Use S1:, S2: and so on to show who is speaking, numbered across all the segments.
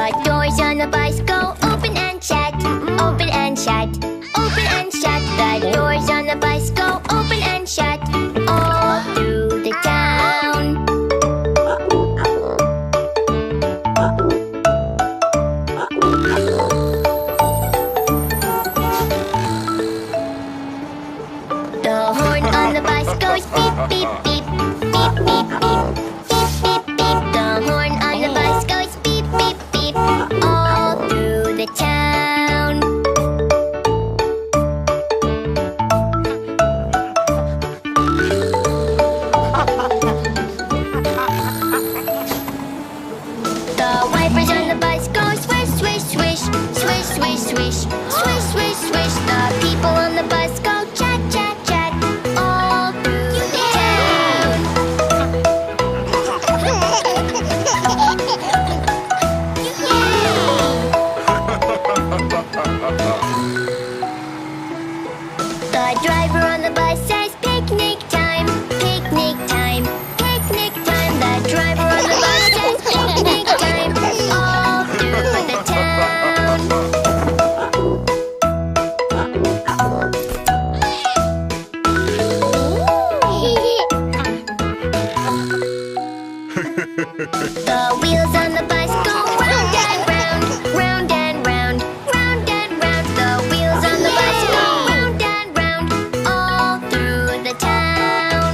S1: The doors on the bus go open and shut, open and shut, open and shut. The doors on the bus go open and shut all through the town. The horn on the bus goes beep, beep, beep, beep, beep, beep, beep, beep, beep. The horn on the bus goes beep, beep, beep, all through the town. The wipers on the bus go swish, swish, swish, swish, swish, swish, swish, swish, swish. The people on the bus go chat, chat, chat, all through the town. The driver on the bus says picnic time, picnic time, picnic time. The driver on the bus says picnic time, all through the town. The wheels on the bus go round and round, round and round, round and round. The wheels on the bus go round and round, all through the town.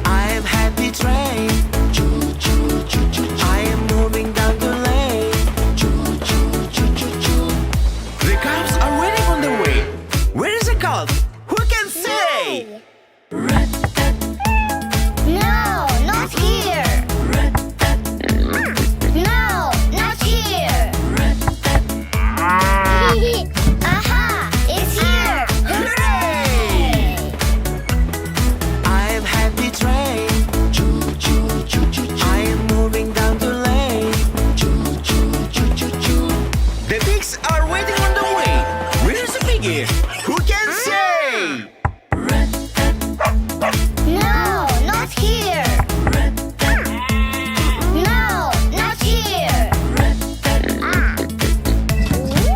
S2: I am happy train. Choo choo choo choo. I am moving down the lane. Choo choo choo choo choo. The cops are waiting on the way. Where is the cop? Who can say?
S1: No, not here. No, not here. Aha, it's here. Hooray!
S2: I am happy train. Choo choo choo choo. I am moving down the lane. Choo choo choo choo choo. The pigs are waiting on the way. Where is the piggy? Who can say?
S1: No, not here. No, not here.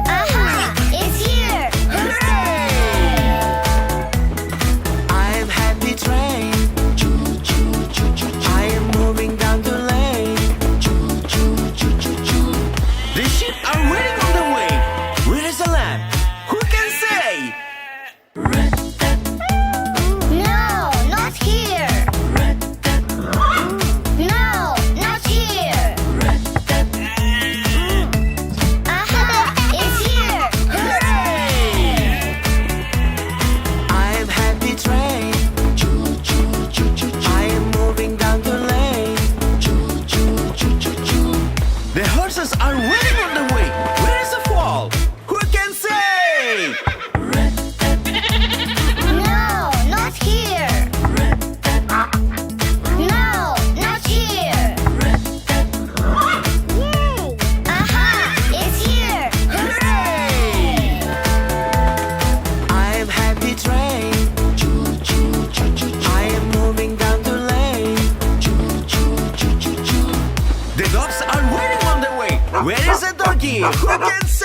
S1: Aha, it's here. Hooray!
S2: I am happy train. Choo choo choo choo. I am moving down the lane. Choo choo choo choo choo. The sheep are waiting on the way. Where is the lamb? Who can say?
S1: No, not here. No, not here. Aha, it's here. Hooray!
S2: I am happy train. Choo choo choo choo. I am moving down the lane. Choo choo choo choo choo. The horses are waiting on the way. Where is the fall? Who can say?
S1: No, not here. No, not here. Aha, it's here. Hooray!
S2: I am happy train. Choo choo choo choo. I am moving down the lane. Choo choo choo choo choo. The dogs are waiting on the way. Where is the doggy? Who can say?